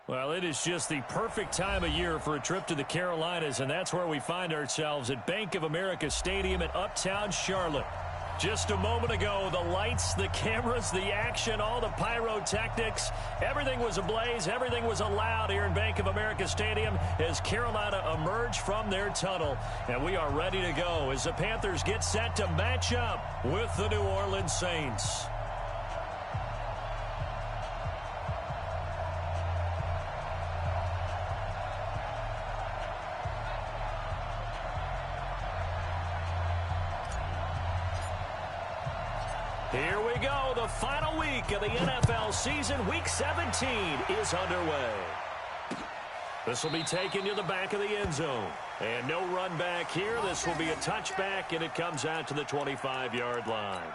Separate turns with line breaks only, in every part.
Well, it is just the perfect time of year for a trip to the Carolinas, and that's where we find ourselves at Bank of America Stadium in Uptown Charlotte. Just a moment ago, the lights, the cameras, the action, all the pyrotechnics, everything was ablaze, everything was allowed here in Bank of America Stadium as Carolina emerged from their tunnel. And we are ready to go as the Panthers get set to match up with the New Orleans Saints. Here we go. The final week of the NFL season. Week 17 is underway. This will be taken to the back of the end zone. And no run back here. This will be a touchback, and it comes out to the 25-yard line.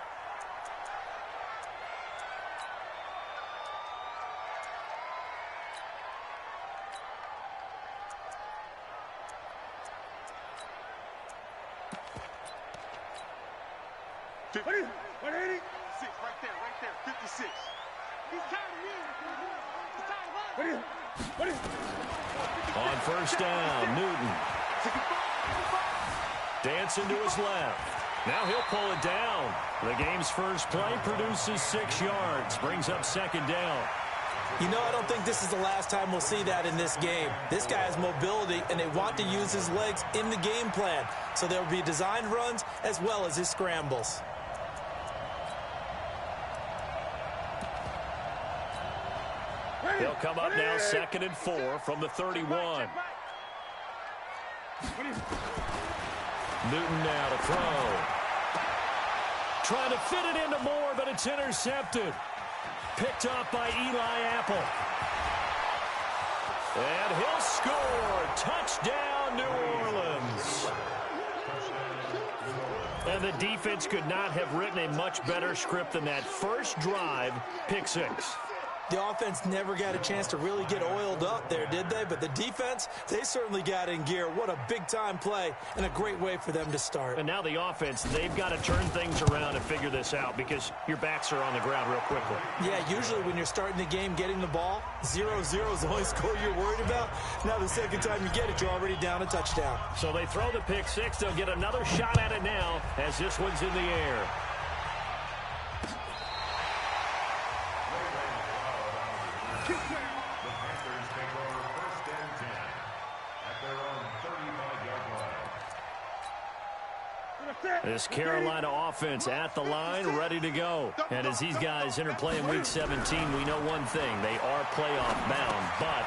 On first down, Newton. Dancing to his left. Now he'll pull it down. The game's first play produces 6 yards. Brings up second down.
You know, I don't think this is the last time we'll see that in this game. This guy has mobility, and they want to use his legs in the game plan. So there will be designed runs as well as his scrambles.
He'll come up now, 2nd and 4 from the 31. Newton now to throw. Trying to fit it into Moore, but it's intercepted. Picked up by Eli Apple. And he'll score. Touchdown, New Orleans. And the defense could not have written a much better script than that. First drive, pick 6.
The offense never got a chance to really get oiled up there, did they? But the defense, they certainly got in gear. What a big-time play and a great way for them to start.
And now the offense, they've got to turn things around and figure this out because your backs are on the ground real quickly.
Yeah, usually when you're starting the game, getting the ball, 0-0 is the only score you're worried about. Now the second time you get it, you're already down a touchdown.
So they throw the pick 6. They'll get another shot at it now as this one's in the air. This Carolina offense at the line, ready to go. And as these guys interplay in Week 17, we know one thing. They are playoff bound, but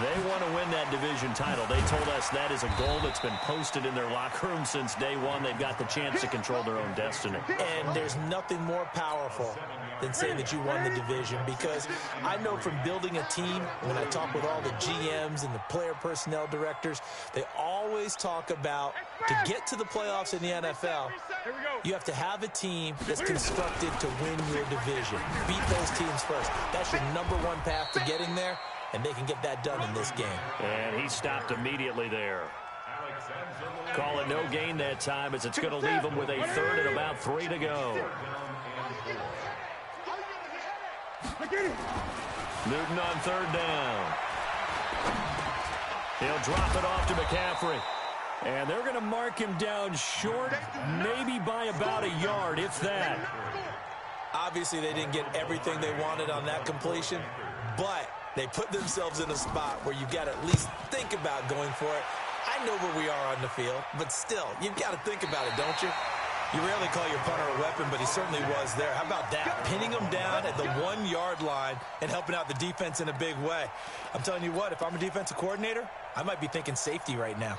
they want to win that division title. They told us that is a goal that's been posted in their locker room since day one. They've got the chance to control their own destiny.
And there's nothing more powerful than saying that you won the division, because I know from building a team, when I talk with all the GMs and the player personnel directors, they always talk about to get to the playoffs in the NFL, you have to have a team that's constructed to win your division. Beat those teams first. That's your #1 path to getting there, and they can get that done in this game.
And he stopped immediately there. Call it no gain that time as it's going to leave him with a 3rd and about 3 to go. Newton on 3rd down. He'll drop it off to McCaffrey. And they're going to mark him down short, maybe by about a yard, if that.
Obviously, they didn't get everything they wanted on that completion, but they put themselves in a spot where you've got to at least think about going for it. I know where we are on the field, but still, you've got to think about it, don't you? You rarely call your punter a weapon, but he certainly was there. How about that? Pinning him down at the 1-yard line and helping out the defense in a big way. I'm telling you what, if I'm a defensive coordinator, I might be thinking safety right now.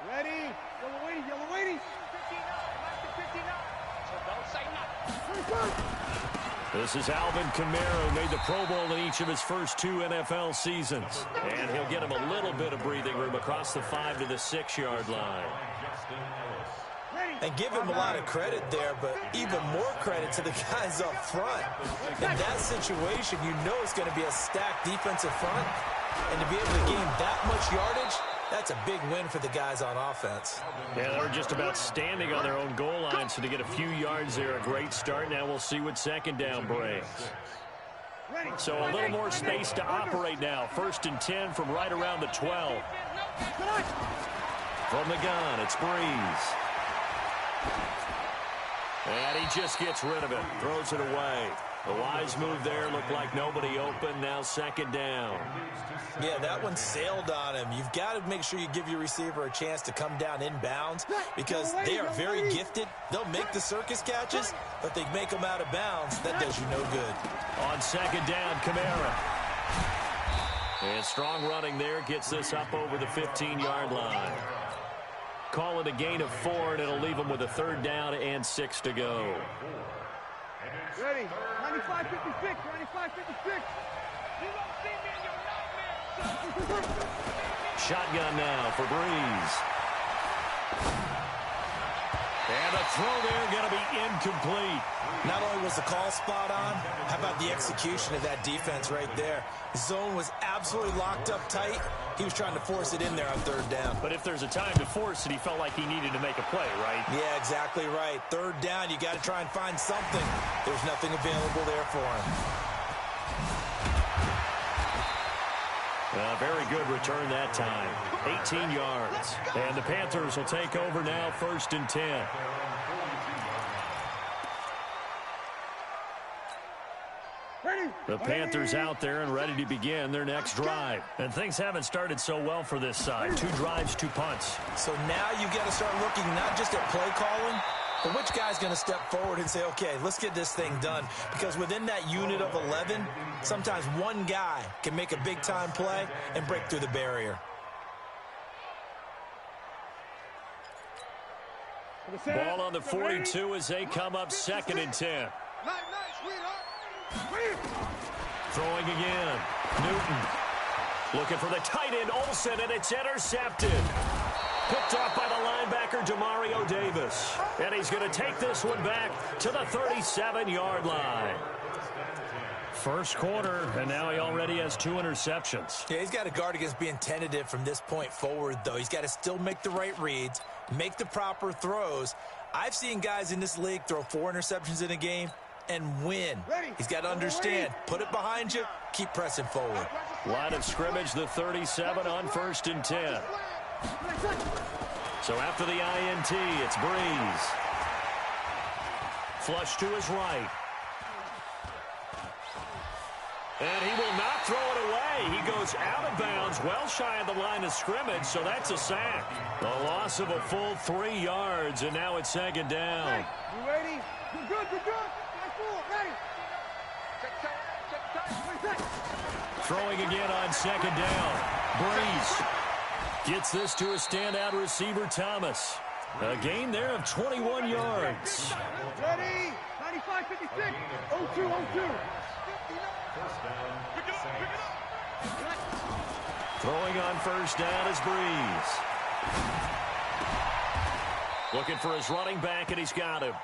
Ready? Yellow waiting, yellow waiting. 59, so don't say nothing.
This is Alvin Kamara, who made the Pro Bowl in each of his first 2 NFL seasons. And he'll get him a little bit of breathing room across the 5 to the 6-yard line.
And give him a lot of credit there, but even more credit to the guys up front. In that situation, you know it's going to be a stacked defensive front. And to be able to gain that much yardage, That's a big win for the guys on offense.
Yeah, they were just about standing on their own goal line, so to get a few yards there, a great start. Now we'll see what second down brings. So a little more space to operate now. 1st and 10 from right around the 12. From the gun, it's Breeze. And he just gets rid of it, throws it away. The wise move there, looked like nobody open. Now second down.
Yeah, that one sailed on him. You've got to make sure you give your receiver a chance to come down inbounds because they are very gifted. They'll make the circus catches, but they make them out of bounds. That does you no good.
On second down, Kamara. And strong running there gets this up over the 15-yard line. Call it a gain of 4, and it'll leave them with a 3rd down and 6 to go.
Ready. 95-56. 95-56. You don't see me in your nightmares.
Shotgun now for Breeze. And a throw there going to be incomplete.
Not only was the call spot on, how about the execution of that defense right there? Zone was absolutely locked up tight. He was trying to force it in there on 3rd down.
But if there's a time to force it, he felt like he needed to make a play, right?
Yeah, exactly right. 3rd down, you got to try and find something. There's nothing available there for him.
Very good return that time. 18 yards. And the Panthers will take over now, 1st and 10. The Panthers out there and ready to begin their next drive. And things haven't started so well for this side. 2 drives, 2 punts.
So now you've got to start looking not just at play calling, but which guy's going to step forward and say, okay, let's get this thing done. Because within that unit of 11, sometimes one guy can make a big-time play and break through the barrier.
Ball on the 42 as they come up 2nd and 10. Throwing again. Newton. Looking for the tight end, Olsen, and it's intercepted. Picked off by the linebacker, Demario Davis. And he's going to take this one back to the 37-yard line. First quarter, and now he already has 2 interceptions.
Yeah, he's got to guard against being tentative from this point forward, though. He's got to still make the right reads, make the proper throws. I've seen guys in this league throw 4 interceptions in a game and win. He's got to understand, put it behind you, keep pressing forward.
Line of scrimmage, the 37 on 1st and 10. So after the INT, it's Breeze. Flush to his right. And he will not throw it away. He goes out of bounds, well shy of the line of scrimmage, so that's a sack. A loss of a full 3 yards, and now it's 2nd down.
You ready? You're good, you're good. Ready.
Throwing again on 2nd down. Breeze gets this to a standout receiver, Thomas. A gain there of 21 yards.
Ready. 95-56. 0-2-0-2.
Throwing on 1st down is Breeze. Looking for his running back, and he's got him.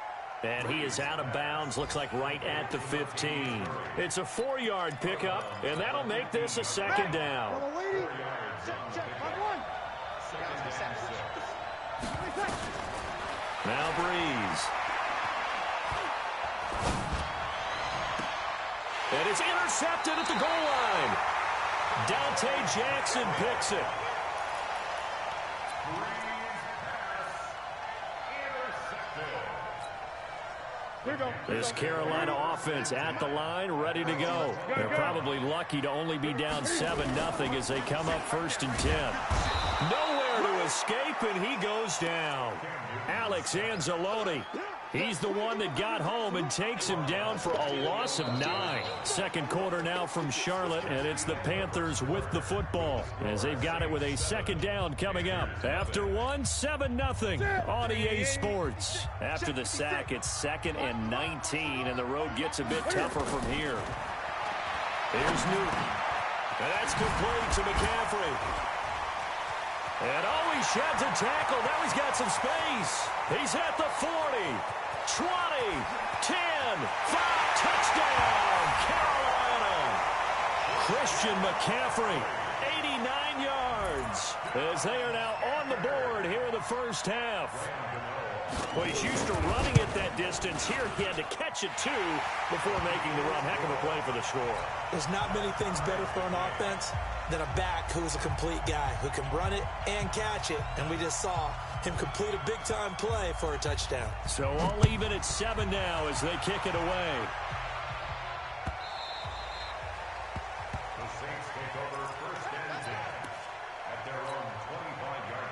And he is out of bounds, looks like right at the 15. It's a 4-yard pickup, and that'll make this a 2nd down. Now Breeze. And it's intercepted at the goal line. Dante Jackson picks it. This Carolina offense at the line, ready to go. They're probably lucky to only be down 7-0 as they come up 1st and 10. Nowhere to escape, and he goes down. Alex Anzalone. He's the one that got home and takes him down for a loss of 9. Second quarter now from Charlotte, and it's the Panthers with the football as they've got it with a 2nd down coming up. After 1-7-0 on EA Sports. After the sack, it's 2nd and 19, and the road gets a bit tougher from here. Here's Newton. And that's complete to McCaffrey. And he sheds a tackle. Now he's got some space. He's at the 40, 20, 10, 5, touchdown, Carolina. Christian McCaffrey, 89 yards. Birds as they are now on the board here in the first half. Well, he's used to running it that distance. Here he had to catch it, too, before making the run. Heck of a play for the score.
There's not many things better for an offense than a back who is a complete guy who can run it and catch it. And we just saw him complete a big-time play for a touchdown.
So all even at 7 now as they kick it away.
The Saints take over first and 10 at their own 25-yard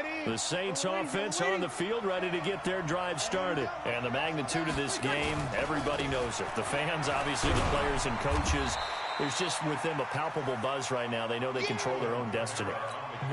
line.
The Saints offense on the field, ready to get their drive started. And the magnitude of this game, everybody knows it. The fans, obviously the players and coaches. There's just with them a palpable buzz right now. They know they control their own destiny.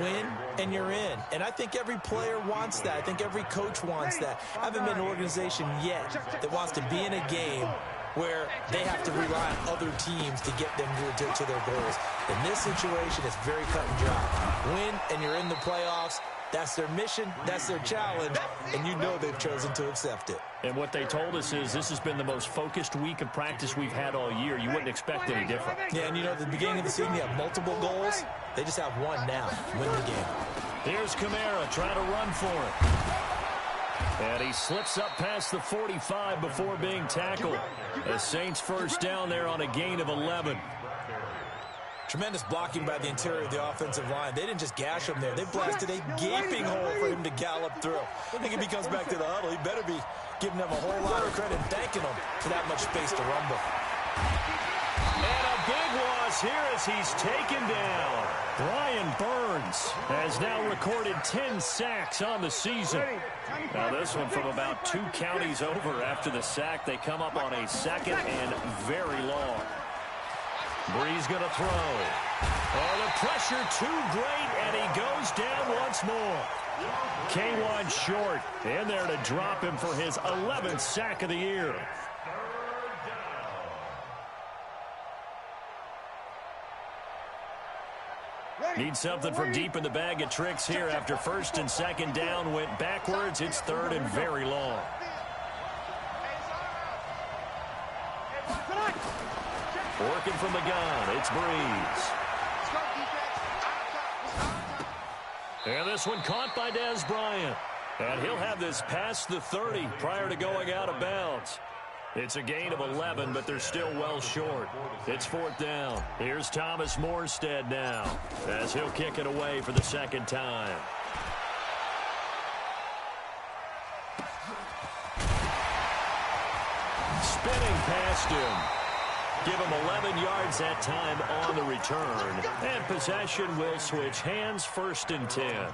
Win, and you're in. And I think every player wants that. I think every coach wants that. I haven't been an organization yet that wants to be in a game where they have to rely on other teams to get them to their goals. In this situation, it's very cut and dry. Win, and you're in the playoffs. That's their mission, that's their challenge, and you know they've chosen to accept it.
And what they told us is this has been the most focused week of practice we've had all year. You wouldn't expect any different.
Yeah, and you know, at the beginning of the season, you have multiple goals. They just have one now, win the game.
Here's Kamara trying to run for it. And he slips up past the 45 before being tackled. The Saints first down there on a gain of 11.
Tremendous blocking by the interior of the offensive line. They didn't just gash him there. They blasted a gaping hole for him to gallop through. I think if he comes back to the huddle, he better be giving them a whole lot of credit and thanking them for that much space to rumble.
And a big loss here as he's taken down. Brian Burns has now recorded 10 sacks on the season. Now this one from about 2 counties over after the sack. They come up on a second and very long. Bree's going to throw. Oh, the pressure too great, and he goes down once more. K1 short in there to drop him for his 11th sack of the year. Need something from deep in the bag of tricks here after first and second down went backwards. It's third and very long. Working from the gun, it's Breeze. And this one caught by Des Bryant. And he'll have this past the 30 prior to going out of bounds. It's a gain of 11, but they're still well short. It's fourth down. Here's Thomas Morstead now as he'll kick it away for the second time. Spinning past him. Give him 11 yards that time on the return. And possession will switch hands, first and 10.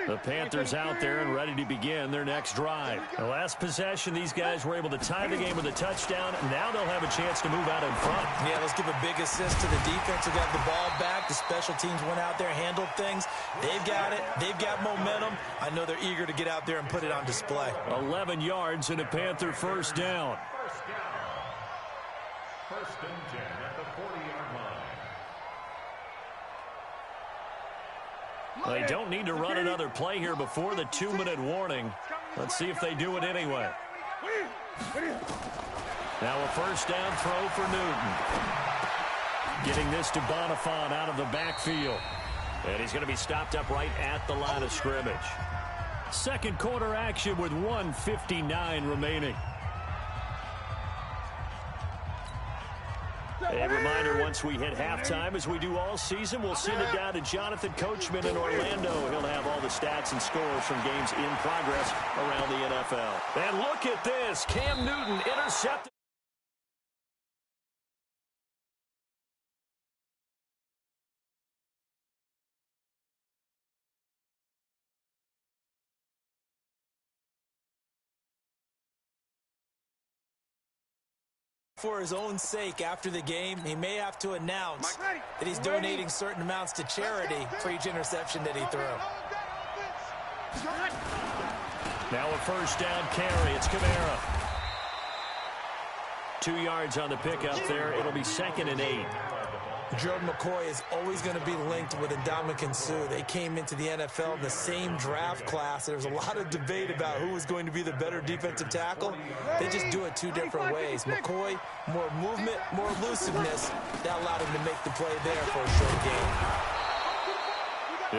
The Panthers out there and ready to begin their next drive. The last possession, these guys were able to tie the game with a touchdown. Now they'll have a chance to move out in front.
Yeah, let's give a big assist to the defense who got the ball back. The special teams went out there, handled things. They've got it. They've got momentum. I know they're eager to get out there and put it on display.
11 yards and a Panther first down.
First and 10 at the 40-yard line.
They don't need to run another play here before the 2-minute warning. Let's see if they do it anyway. Now a first down throw for Newton. Getting this to Bonifant out of the backfield. And he's going to be stopped up right at the line of scrimmage. Second quarter action with 1:59 remaining. A reminder, once we hit halftime, as we do all season, we'll send it down to Jonathan Coachman in Orlando. He'll have all the stats and scores from games in progress around the NFL. And look at this. Cam Newton intercepted.
For his own sake, after the game, he may have to announce that he's donating certain amounts to charity for each interception that he threw.
Now a first down carry. It's Kamara. 2 yards on the pickup there. It'll be 2nd and 8.
Jordan McCoy is always going to be linked with Ndamukong Suh. They came into the NFL in the same draft class. There was a lot of debate about who was going to be the better defensive tackle. They just do it two different ways. McCoy, more movement, more elusiveness. That allowed him to make the play there for a short gain.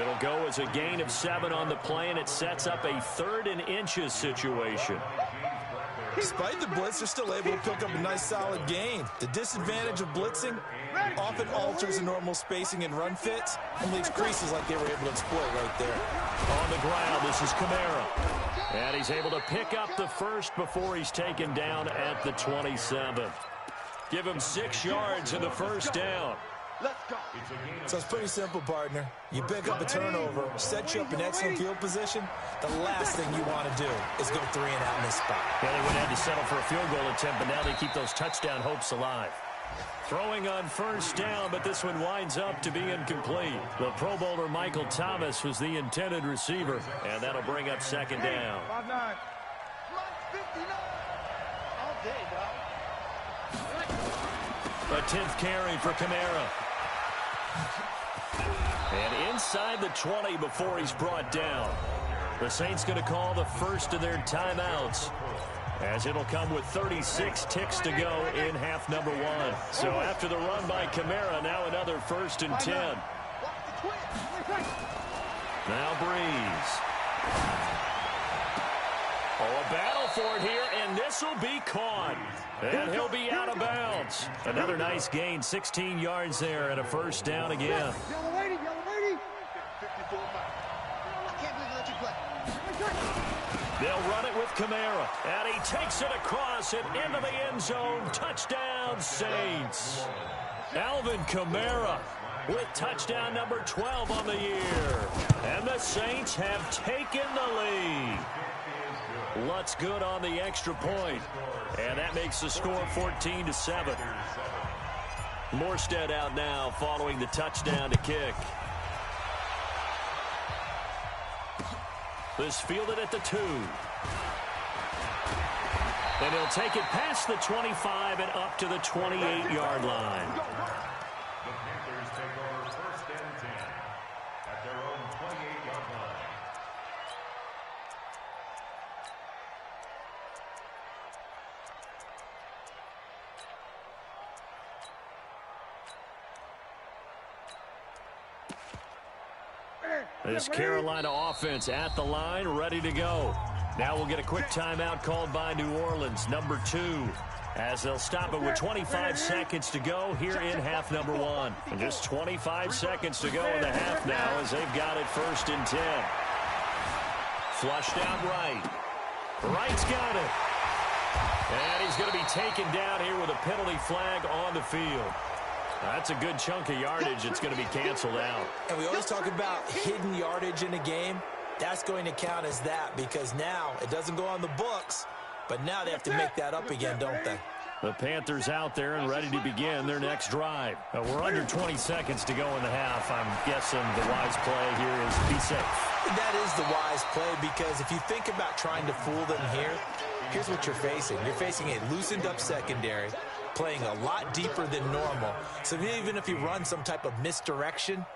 It'll go as a gain of 7 on the play, and it sets up a 3rd and inches situation.
Despite the blitz, they're still able to pick up a nice solid gain. The disadvantage of blitzing often alters the normal spacing and run fits and leaves creases like they were able to exploit right there.
On the ground, this is Kamara. And he's able to pick up the first before he's taken down at the 27. Give him 6 yards in the first down.
Let's go.
So it's pretty simple, partner. You pick up a turnover, set you up in excellent field position. The last thing you want to do is go 3 and out in this spot.
Yeah, they would have to settle for a field goal attempt, but now they keep those touchdown hopes alive. Throwing on first down, but this one winds up to be incomplete. The Pro Bowler Michael Thomas was the intended receiver, and that'll bring up second down.
5-9. 59. All day, dog.
A 10th carry for Kamara. And inside the 20 before he's brought down. The Saints going to call the first of their timeouts, as it'll come with 36 ticks to go in half number 1. So after the run by Kamara, now another 1st and 10. Now Breeze. Oh, a battle for it here, and this will be caught. And he'll be out of bounds. Another nice gain, 16 yards there, and a first down again.
Yellow lady, yellow lady. 54 I can't believe they let you play.
They'll run it with Kamara, and he takes it across and into the end zone. Touchdown, Saints. Alvin Kamara with touchdown number 12 on the year. And the Saints have taken the lead. Lutz good on the extra point, and that makes the score 14-7. Morstead out now following the touchdown to kick. This fielded at the 2. And he'll take it past the 25 and up to the 28-yard line.
The Panthers take over 1st and 10 at their own 28-yard line.
This Carolina offense at the line, ready to go. Now we'll get a quick timeout called by New Orleans, number 2, as they'll stop it with 25 seconds to go here in half number 1. And just 25 seconds to go in the half now as they've got it 1st and 10. Flushed out right. Wright's got it. And he's going to be taken down here with a penalty flag on the field. That's a good chunk of yardage. It's going to be canceled out.
And we always talk about hidden yardage in a game. That's going to count as that because now it doesn't go on the books, but now they have to make that up again, don't they?
The Panthers out there and ready to begin their next drive. We're under 20 seconds to go in the half. I'm guessing the wise play here is be safe.
That is the wise play because if you think about trying to fool them here, here's what you're facing. You're facing a loosened up secondary, playing a lot deeper than normal. So even if you run some type of misdirection,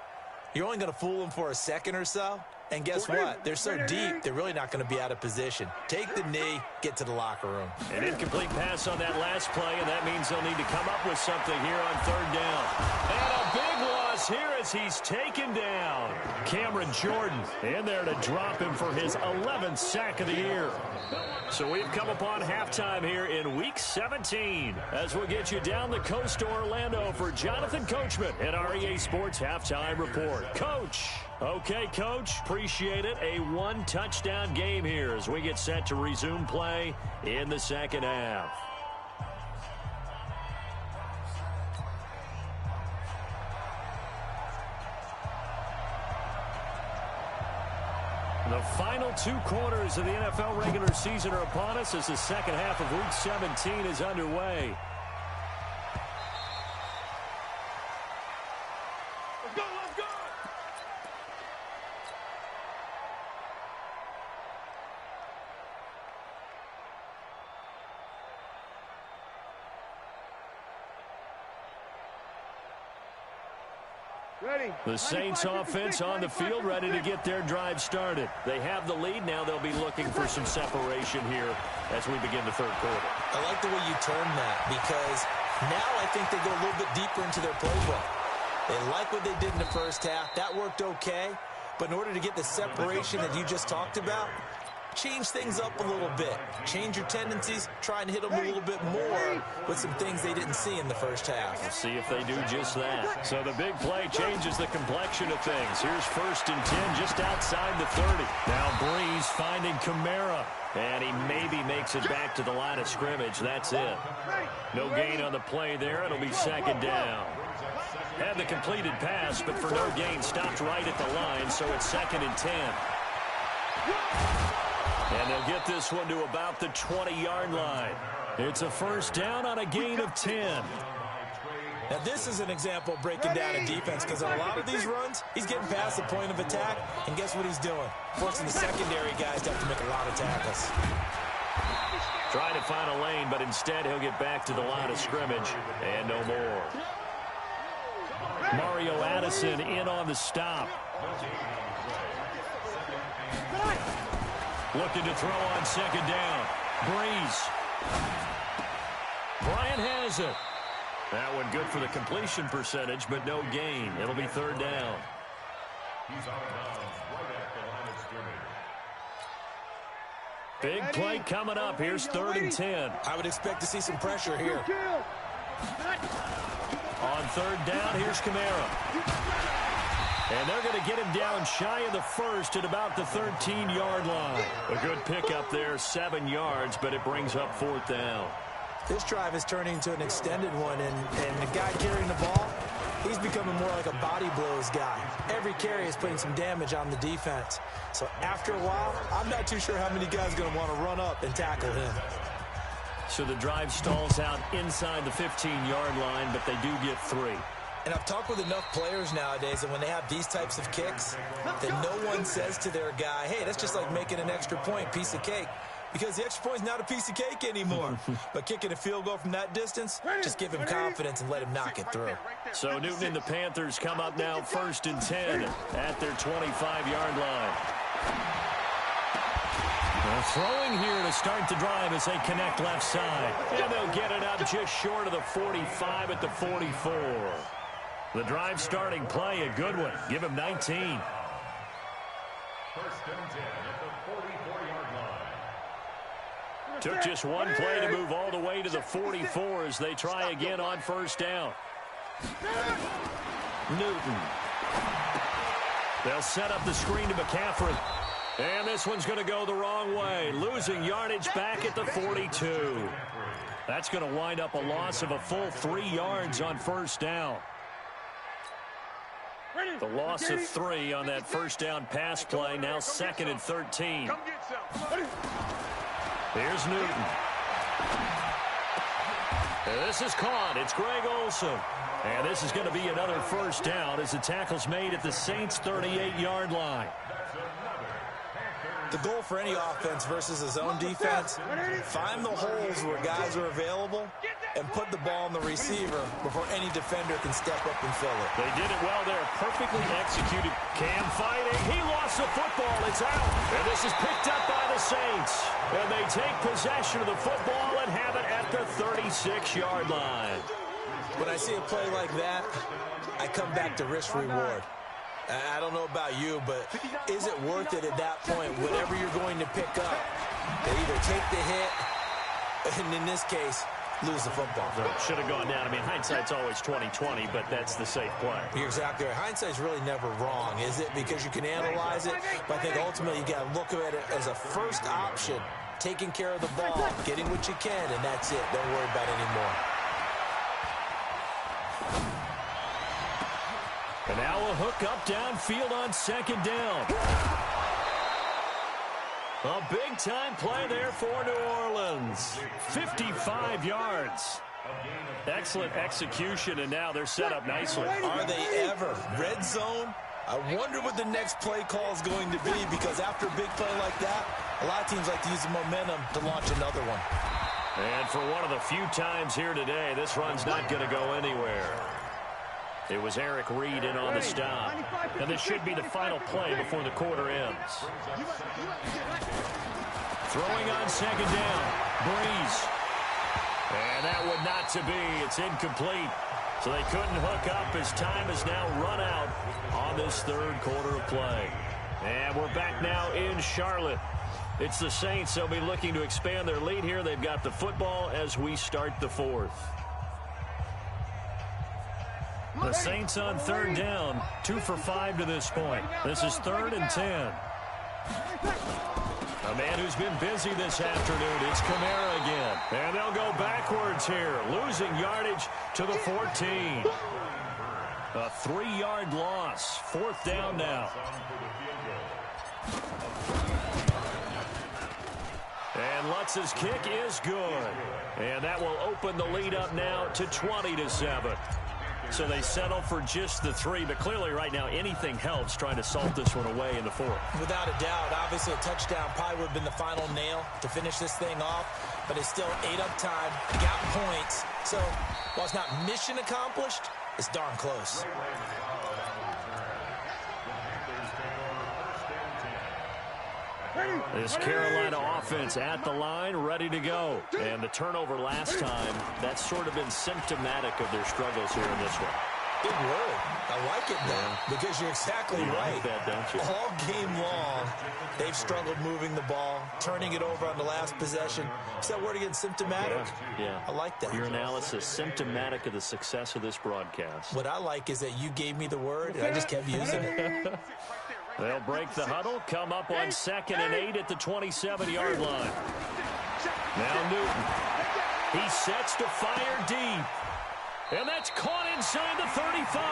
you're only going to fool them for a second or so. And guess what? They're so deep, they're really not going to be out of position. Take the knee, get to the locker room.
An incomplete pass on that last play, and that means they'll need to come up with something here on 3rd down. And a big loss here as he's taken down. Cameron Jordan in there to drop him for his 11th sack of the year. So we've come upon halftime here in Week 17 as we'll get you down the coast to Orlando for Jonathan Coachman at our EA Sports Halftime Report. Coach. Okay, Coach, appreciate it. A 1-touchdown game here as we get set to resume play in the second half. The final 2 quarters of the NFL regular season are upon us as the second half of Week 17 is underway.
Let's go, let's go!
The Saints offense on the field, ready to get their drive started. They have the lead. Now they'll be looking for some separation here as we begin the third quarter.
I like the way you term that, because now I think they go a little bit deeper into their playbook. They like what they did in the first half. That worked okay. But in order to get the separation that you just talked about, change things up a little bit. Change your tendencies. Try and hit them a little bit more with some things they didn't see in the first half.
We'll see if they do just that. So the big play changes the complexion of things. Here's 1st and 10 just outside the 30. Now Breeze finding Kamara. And he maybe makes it back to the line of scrimmage. That's it. No gain on the play there. It'll be 2nd down. Had the completed pass, but for no gain, stopped right at the line, so it's 2nd and 10. And they'll get this one to about the 20-yard line. It's a 1st down on a gain of 10.
Now, this is an example of breaking down a defense, because on a lot of these runs, he's getting past the point of attack, and guess what he's doing? Forcing the secondary guys to have to make a lot of tackles.
Trying to find a lane, but instead he'll get back to the line of scrimmage, and no more. Mario Addison in on the stop. Looking to throw on 2nd down. Breeze. Bryant has it. That one good for the completion percentage, but no gain. It'll be 3rd down.
He's out of bounds right at the line of scrimmage.
Big play coming up. Here's 3rd and 10.
I would expect to see some pressure here.
On 3rd down, here's Kamara. And they're going to get him down shy of the 1st at about the 13-yard line. A good pickup there, 7 yards, but it brings up 4th down.
This drive is turning into an extended one, and the guy carrying the ball, he's becoming more like a body blows guy. Every carry is putting some damage on the defense. So after a while, I'm not too sure how many guys are going to want to run up and tackle him.
So the drive stalls out inside the 15-yard line, but they do get 3.
And I've talked with enough players nowadays that when they have these types of kicks, that no one says to their guy, hey, that's just like making an extra point, piece of cake. Because the extra point is not a piece of cake anymore. But kicking a field goal from that distance, just give him confidence and let him knock it through.
So Newton and the Panthers come up now 1st and 10 at their 25-yard line. They're throwing here to start the drive as they connect left side. And they'll get it up just short of the 45 at the 44. The drive starting play, a good one. Give him 19.
1st and 10 at the 44-yard line.
Took just one play to move all the way to the 44 as they try again on 1st down. Newton. They'll set up the screen to McCaffrey. And this one's going to go the wrong way. Losing yardage back at the 42. That's going to wind up a loss of a full 3 yards on 1st down. The loss of 3 on that 1st down pass play. Now 2nd and 13. Here's Newton. And this is caught. It's Greg Olsen. And this is going to be another 1st down as the tackle's made at the Saints' 38-yard line.
The goal for any offense versus his own defense, find the holes where guys are available and put the ball on the receiver before any defender can step up and fill it.
They did it well there. Perfectly executed. Cam fighting. He lost the football. It's out. And this is picked up by the Saints. And they take possession of the football and have it at the 36-yard line.
When I see a play like that, I come back to risk-reward. I don't know about you, but is it worth it at that point, whatever you're going to pick up? They either take the hit, and in this case, lose the football.
Should have gone down. I mean, hindsight's always 20/20, but that's the safe play.
You're exactly right. Hindsight's really never wrong, is it? Because you can analyze it, but I think ultimately you got to look at it as a first option, taking care of the ball, getting what you can, and that's it. Don't worry about it anymore.
And now a hook up downfield on 2nd down. A big-time play there for New Orleans. 55 yards. Excellent execution, and now they're set up nicely.
Are they ever? Red zone? I wonder what the next play call is going to be, because after a big play like that, a lot of teams like to use the momentum to launch another one.
And for one of the few times here today, this run's not going to go anywhere. It was Eric Reed in on the stop. And this should be the final play before the quarter ends. Throwing on second down. Breeze. And that would not to be. It's incomplete. So they couldn't hook up as time has now run out on this third quarter of play. And we're back now in Charlotte. It's the Saints. They'll be looking to expand their lead here. They've got the football as we start the fourth. The Saints on third down, 2 for 5 to this point. This is 3rd and 10. A man who's been busy this afternoon. It's Kamara again. And they'll go backwards here, losing yardage to the 14. A 3-yard loss. 4th down now. And Lutz's kick is good. And that will open the lead up now to 20-7. So they settle for just the 3, but clearly right now anything helps trying to salt this one away in the 4th.
Without a doubt, obviously a touchdown probably would have been the final nail to finish this thing off, but it's still 8 up time, got points. So while it's not mission accomplished, it's darn close.
This Carolina offense at the line, ready to go. And the turnover last time, that's sort of been symptomatic of their struggles here in this one.
Big word. I like it, though, because you're exactly right.
Like that, don't you?
All game long, they've struggled moving the ball, turning it over on the last possession. Is that word again, symptomatic?
Yeah.
I like that.
Your analysis, symptomatic of the success of this broadcast.
What I like is that you gave me the word, and I just kept using it.
They'll break the huddle, come up on 2nd and 8 at the 27-yard line. Now Newton. He sets to fire deep. And that's caught inside the 35.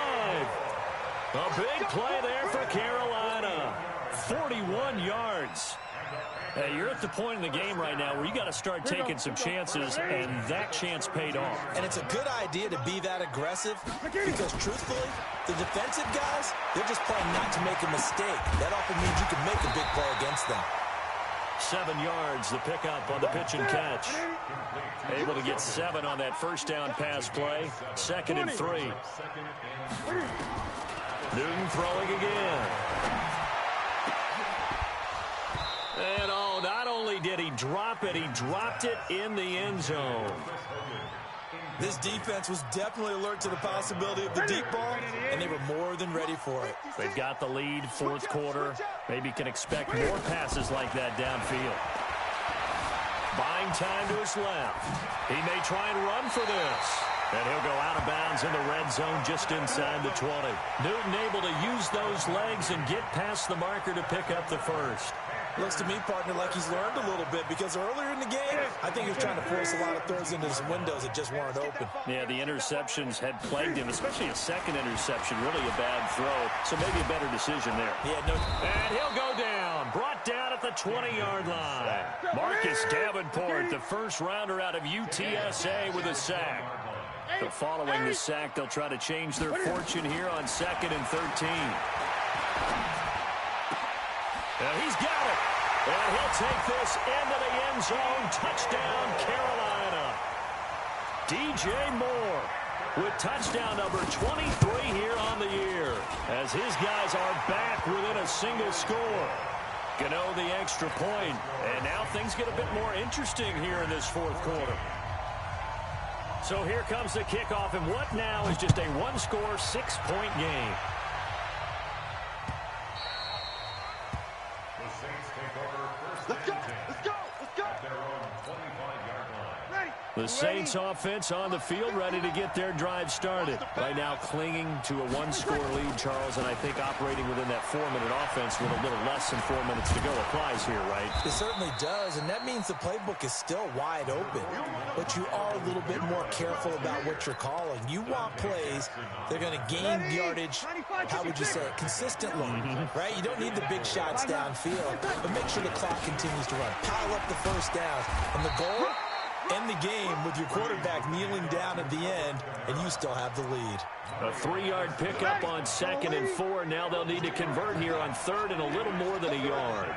A big play there for Carolina. 41 yards. Hey, you're at the point in the game right now where you got to start taking some chances, and that chance paid off.
And it's a good idea to be that aggressive because, truthfully, the defensive guys, they're just playing not to make a mistake. That often means you can make a big play against them.
7 yards, the pickup on the pitch and catch. Able to get 7 on that first down pass play. 2nd and 3. Newton throwing again. And oh, not only did he drop it, he dropped it in the end zone.
This defense was definitely alert to the possibility of the deep ball, and they were more than ready for it.
They've got the lead, 4th quarter. Maybe can expect more passes like that downfield. Buying time to his left. He may try and run for this. And he'll go out of bounds in the red zone just inside the 20. Newton able to use those legs and get past the marker to pick up the first.
Looks to me, partner, like he's learned a little bit because earlier in the game, I think he was trying to force a lot of throws into some windows that just weren't open.
Yeah, the interceptions had plagued him, especially a second interception, really a bad throw. So maybe a better decision there.
Yeah, no.
And he'll go down, brought down at the 20-yard line. Marcus Davenport, the first rounder out of UTSA with a sack. So following the sack, they'll try to change their fortune here on 2nd and 13. He's got it. And he'll take this into the end zone. Touchdown, Carolina. DJ Moore with touchdown number 23 here on the year. As his guys are back within a single score. Gano the extra point. And now things get a bit more interesting here in this 4th quarter. So here comes the kickoff, and what now is just a one-score, 6-point game.
Let's go! Let's go! Let's go! Ready!
The Saints offense on the field, ready to get their drive started. Right now clinging to a one-score lead, Charles, and I think operating within that 4-minute offense with a little less than 4 minutes to go applies here, right?
It certainly does, and that means the playbook is still wide open. But you are a little bit more careful about what you're calling. You want plays that are going to gain yardage, how would you say it, consistently, right? You don't need the big shots downfield, but make sure the clock continues to run. Pile up the first down, and the goal, end the game with your quarterback kneeling down at the end, and you still have the lead.
A 3-yard pickup on 2nd and 4. Now they'll need to convert here on 3rd and a little more than a yard.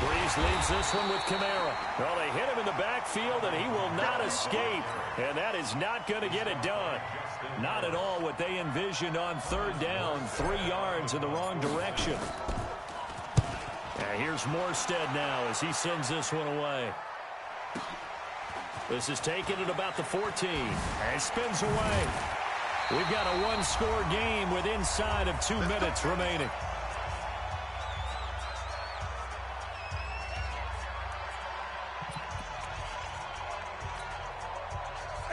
Breeze Mahomes leaves this one with Kamara. Well, they hit him in the backfield, and he will not escape. And that is not going to get it done. Not at all what they envisioned on third down. 3 yards in the wrong direction. And here's Morstead now as he sends this one away. This is taken at about the 14. And spins away. We've got a one-score game with inside of 2 minutes remaining.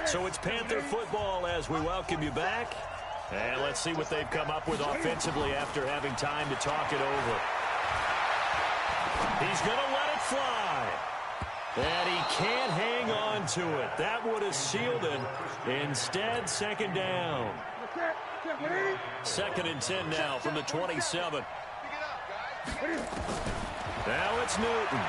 So it's Panther football as we welcome you back. And let's see what they've come up with offensively after having time to talk it over. He's going to let it fly. And he can't hang on to it. That would have sealed it. Instead, second down. 2nd and 10 now from the 27. Now it's Newton.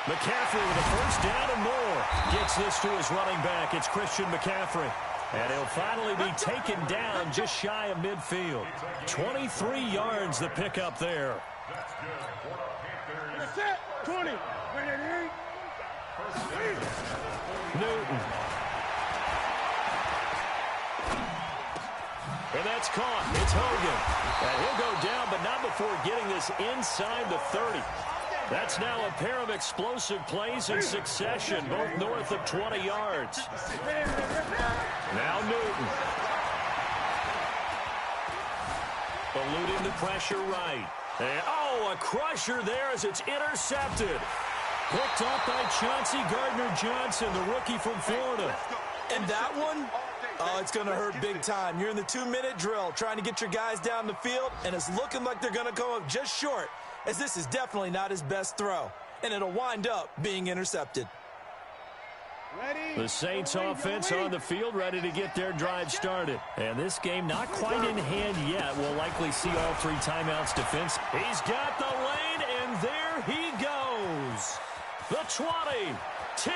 McCaffrey with a first down and more. Gets this to his running back. It's Christian McCaffrey. And he'll finally be taken down just shy of midfield. 23 yards the pickup there.
20.
Newton. And that's caught. It's Hogan. And he'll go down, but not before getting this inside the 30. That's now a pair of explosive plays in succession, both north of 20 yards. Now Newton. Eluding the pressure right. And, oh, a crusher there as it's intercepted. Picked up by Chauncey Gardner-Johnson, the rookie from Florida.
And that one, oh, it's going to hurt big time. You're in the 2-minute drill trying to get your guys down the field, and it's looking like they're going to come up just short, as this is definitely not his best throw, and it'll wind up being intercepted.
The Saints offense on the field ready to get their drive started. And this game not quite in hand yet. We'll likely see all 3 timeouts defense. He's got the lane, and there he goes. The 20, 10,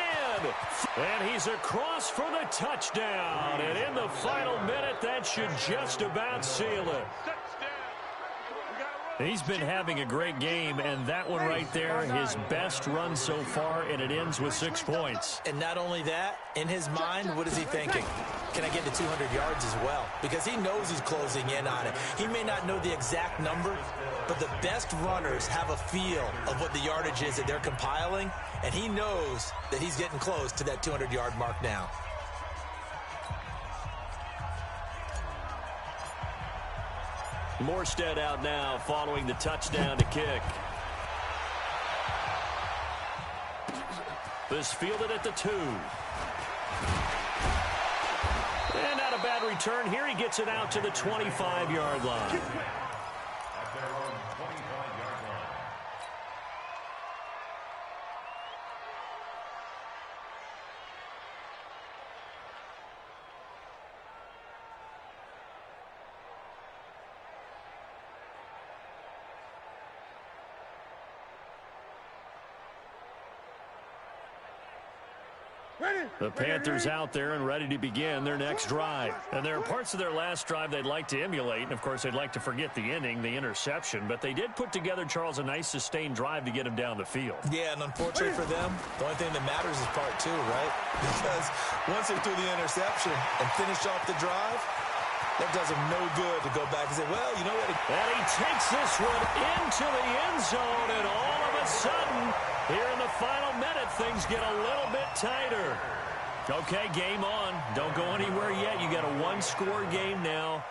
and he's across for the touchdown. And in the final minute, that should just about seal it. He's been having a great game, and that one right there, his best run so far, and it ends with 6 points.
And not only that, in his mind, what is he thinking? Can I get to 200 yards as well? Because he knows he's closing in on it. He may not know the exact number, but the best runners have a feel of what the yardage is that they're compiling, and he knows that he's getting close to that 200-yard mark now.
Morstead out now following the touchdown to kick. This fielded at the 2. And not a bad return here. He gets it out to the 25-yard line.
At their own 25-yard line.
The Panthers out there and ready to begin their next drive. And there are parts of their last drive they'd like to emulate. And, of course, they'd like to forget the inning, the interception. But they did put together, Charles, a nice sustained drive to get him down the field.
Yeah, and unfortunately for them, the only thing that matters is part 2, right? Because once they threw the interception and finished off the drive, that does them no good to go back and say, well, you know what?
And he takes this one into the end zone, and all of a sudden, here in the final minute, things get a little bit tighter. Okay, game on. Don't go anywhere yet. You got a one-score game now.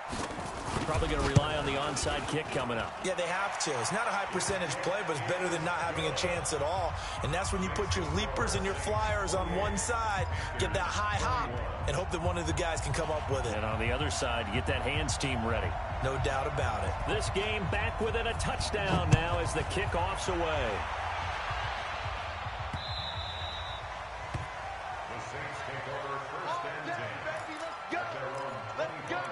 Probably going to rely on the onside kick coming up.
Yeah, they have to. It's not a high percentage play, but it's better than not having a chance at all. And that's when you put your leapers and your flyers on one side, get that high hop, and hope that one of the guys can come up with it.
And on the other side, get that hands team ready.
No doubt about it.
This game back within a touchdown now as the kickoff's away.
The Saints take over first and 10 at their own 25-yard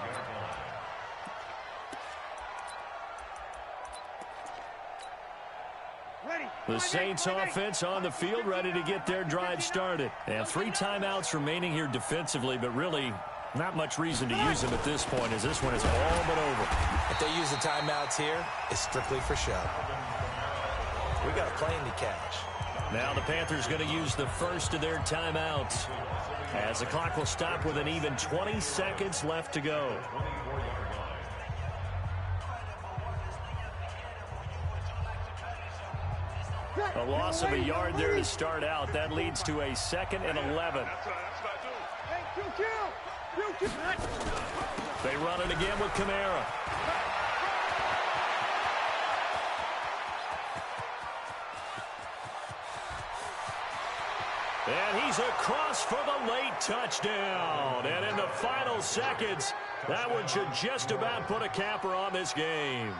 line.
The Saints offense on the field ready to get their drive started. And 3 timeouts remaining here defensively, but really not much reason to use them at this point as this one is all but over.
If they use the timeouts here, it's strictly for show.
We
we got a plane to catch.
Now the Panthers going to use the first of their timeouts, as the clock will stop with an even 20 seconds left to go. A loss of a yard there to start out. That leads to a 2nd and 11. They run it again with Kamara. And he's across for the late touchdown. And in the final seconds, that one should just about put a capper on this game.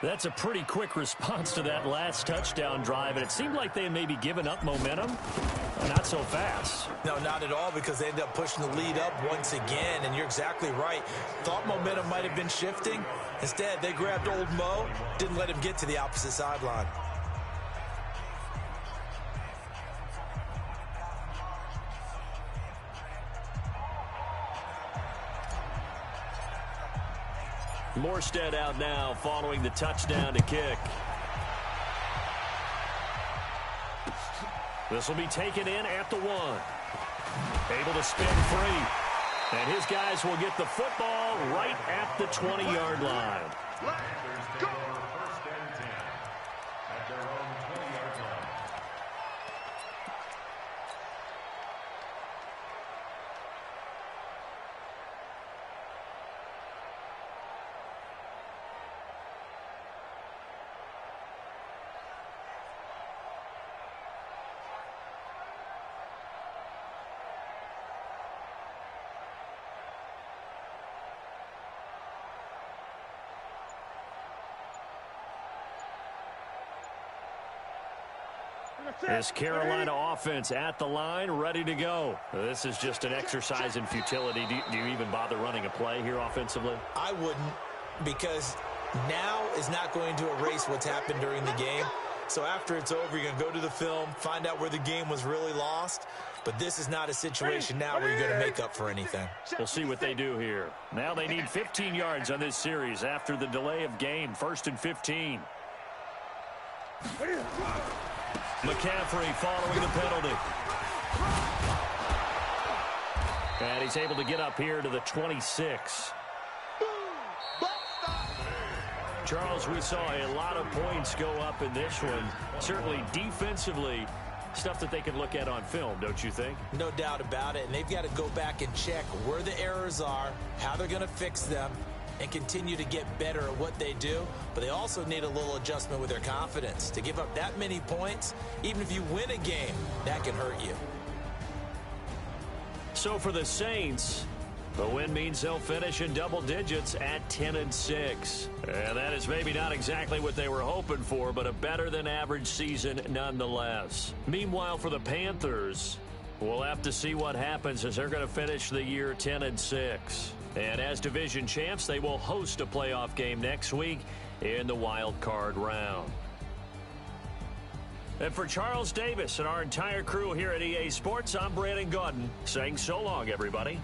That's a pretty quick response to that last touchdown drive, and it seemed like they had maybe given up momentum. Not so fast.
No, not at all, because they ended up pushing the lead up once again, and you're exactly right. Thought momentum might have been shifting. Instead, they grabbed old Mo, didn't let him get to the opposite sideline.
Morstead out now following the touchdown to kick. This will be taken in at the 1. Able to spin free. And his guys will get the football right at the 20-yard line.
Panthers take over 1st and 10 at their own 20-yard line.
This Carolina offense at the line, ready to go. This is just an exercise in futility. Do you even bother running a play here offensively?
I wouldn't, because now is not going to erase what's happened during the game. So after it's over, you're going to go to the film, find out where the game was really lost. But this is not a situation now where you're going to make up for anything.
We'll see what they do here. Now they need 15 yards on this series after the delay of game. 1st and 15. McCaffrey following the penalty. And he's able to get up here to the 26. Charles, we saw a lot of points go up in this one. Certainly defensively, stuff that they can look at on film, don't you think?
No doubt about it. And they've got to go back and check where the errors are, how they're going to fix them, and continue to get better at what they do. But they also need a little adjustment with their confidence. To give up that many points, even if you win a game, that can hurt you.
So for the Saints, the win means they'll finish in double digits at 10-6. And that is maybe not exactly what they were hoping for, but a better than average season nonetheless. Meanwhile, for the Panthers, we'll have to see what happens, as they're going to finish the year 10-6. And as division champs, they will host a playoff game next week in the wild card round. And for Charles Davis and our entire crew here at EA Sports, I'm Brandon Gaudin saying so long, everybody.